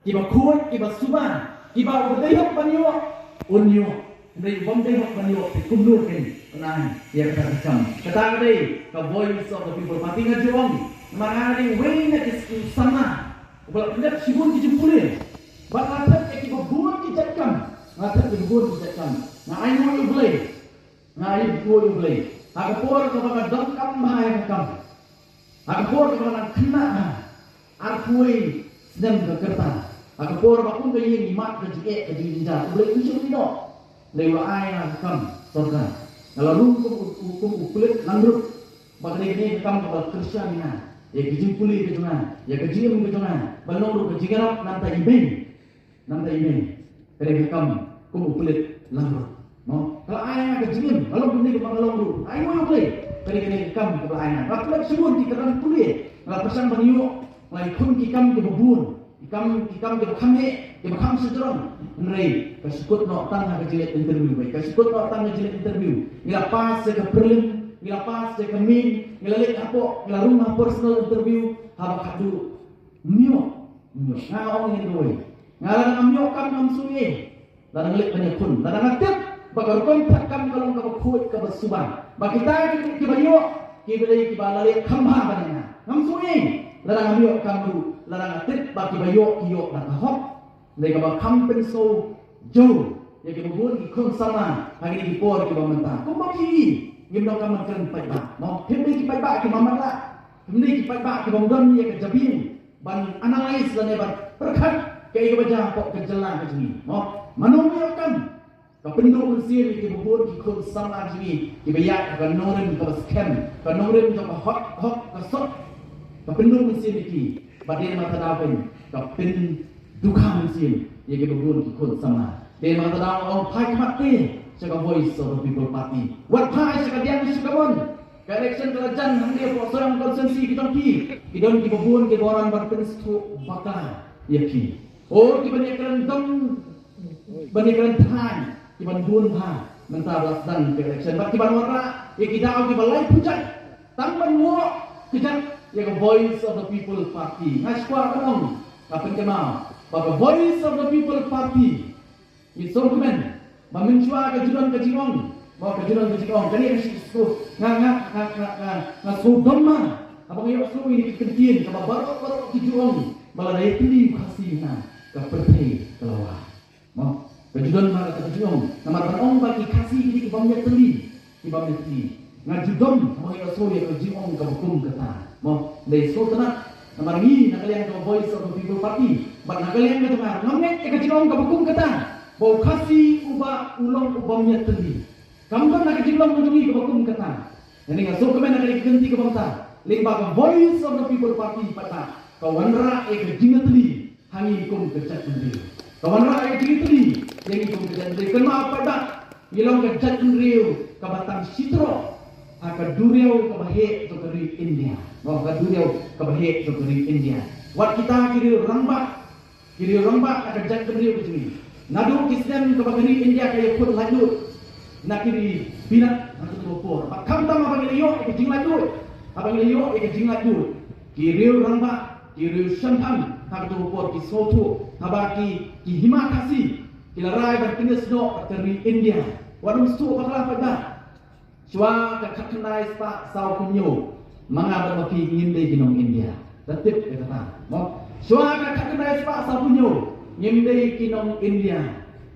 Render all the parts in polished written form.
kiba kuat, kiba subah, kiba berdehok banyo, unyo, dari berdehok banyo, kumur kan, tenang, ya kata macam, kata ada, ke voice of the people, mati ngajuang, mana ada way nak sama, kalau tidak sibuk dijempulin, bakal ada kiba buat dijadikan, ngatak kiba buat dijadikan, na ayo you boleh, na ayo you boleh, aku por kepada dongkam bahaya kam, aku por kepada kena, arfui sedang bekerja. Aku por bakun ke ini mat ke jike ke jinja boleh ujuk ni dok lewa ayah kam sorga kalau hukum kulit langrup bagni ini kam ke Kristian na ya kijing puli ke jona ya kijing ke jona balong ke jigarap nanti iben kare kam kulit langrup no kalau ayah ke jing kalau bini ke balong ru ayo yo boleh kare kam ke ayah kalau sebut di kerana puli kalau pesan baniu lai kun ki kam ke bubun Ikam ke bakam sejurang, nrei kasikut no tang ke jilet interview, kasikut no tang ke jilet interview, ngila pas ke prelim, ngila pas ke min, ngila lek apo, ngila rumah personal interview, haba kadu mio, ngaong ni doi, ngalang mio kam ngam sungai, larang lek banyak pun, larang aktif, bagar kontak kam kalau kau kuat ke bersubang, bakita ke bayo, ke balai kambha banyak, ngam sungai, larang mio kam du. Larang atit bagi bayok kiyok dan kahok mereka bakam penso jauh ya kita buat di sama hari ini dipor kita mentah kau bagi gimana kamu makan payah mau kembali kita payah kita mamak lah kembali kita payah kita bangun ya kejabin ban analis dan hebat perkat kayak baca kok kejelang ke sini mau manumiakan kapenduk mesin kita buat di sama sini kita bayar ke noren ke scam ke noren ke hot ke sok kapenduk mesin ini Badai mata daun, kapten duka mesin, ia kebetulan ikut sama. Dia mata daun orang pai mati, sebagai voice of the people party. Wat pai sebagai dia sebagai election kerajaan hanya seorang konsensi kita kita kebetulan kita orang berpenstu bakal yakin. Oh kita banyak tan, kita buan ha, mentah dan election. Bagi banyak ya kita awak kita lain pucat, tanpa muak kita. Yang voice of the people party. Ngaswa kanong kapag kenal. Baka voice of the people party. Isong kumen. Maminswa ka juran ka jingong. Mga ka juran ka jingong. Kani nga sudama. Abang iyo su ini kentin. Kaba barok ki jingong. Bala daya tili kasih na. Kapertay kalawa. Mo. Kajuran mga ka jingong. Namarban ong bagi kasih ini kibamnya teli. Kibamnya teli. Nga judom. Mga iyo su ya ka jingong kabukum kata. Mo, dari so tenang, namargi nakalian ke voice of the people party, bat nakalian ke tengah, ngamnek ke cilong ke bukum kata, bau kasih ubah ulong ubamnya teli, kampung nak cilong menjungi ke bukum kata, ini ngasuk kemen nakalian ganti ke bangsa, limba ke voice of the people party pada, kawan ra ke jingat teli, hangi kum kejat sendiri, kawan ra ke jingat teli, yang kum kejat sendiri, kenapa pada, ilong kejat sendiri, kabatang sitro, akan duriau kebahe to keri India. Mau ke duriau kebahe to keri India. Wat kita kiri rambak akan jat duriau ke sini. Nadu kisden kebagari India kaya pun lanjut. Nak kiri binat nanti topor. Pak kamtam abang liyo ke jing lanjut. Abang liyo ke jing lanjut. Kiri rambak, kiri shantam tak topor ki soto. Habaki ki himakasi. Kilarai berkenes do keri India. Warung stu bakal pada. Cua kekenai pak sau kunyo manga bermapi nginde ginong India. Tetip kata. Mo cua kekenai pak sau kunyo nginde ginong India.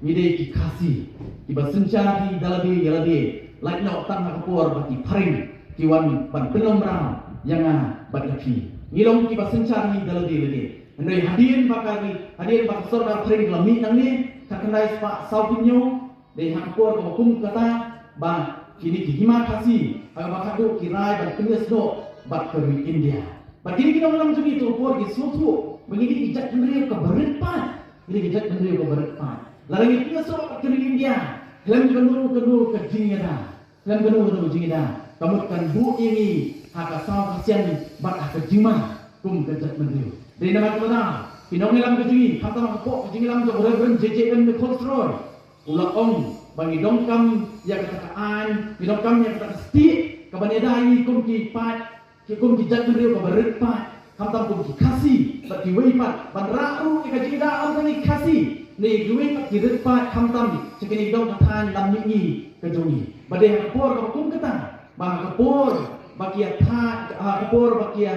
Ngide ki kasih. Iba sencari dalabi yalabi. Like no tang kapur bagi paring kiwan ban penom ram yang bagi. Ngilong ki ba sencari dalabi lagi. Andai hadirin bakal sorga paring lami nang ni kekenai pak sau kunyo de hangpur ko kata ba kini hima kasih agak bakado kirai dan kenyas do bat keri India. Begini kita malam juga itu por di suatu begini ijat kendriu ke berempat. Ini ijat kendriu ke berempat. Lalu kita so keri India. Lem kenu ke jingida. Lem kenu jingida. Kamu kan bu ini haka saw kasian bat ke jima kum ke ijat kendriu. Dari nama kita kinong nilam ke jingi, kata nak pok ke jingi lam ke bereben JJM the control. Ulah ong bagi dongkam yang katakan, dongkam yang kata seti, kebanyakan ini kum ki jat beliau ke berempat, hamtam kum ki kasih bat ki wei pat ban ra'u ika jida am ni kasih ni duwe pat ki ritpat hamtam sekini dong katan lam ni ke jongi bade kapor ka kum kata ba kapor bakia tha kapor bakia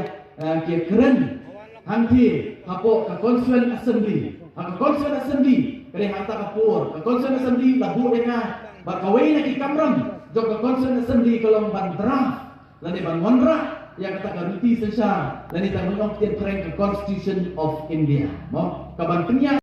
ki keren hanti kapor ka constituent assembly ka constituent assembly kare hanta kapor ka constituent assembly labu deka ba kawai na ki kamram jok ka constituent assembly kolom ban draft lani ban monra yang kata karuti sesar lani tanong tian prank ke Constitution of India mo kaban kenya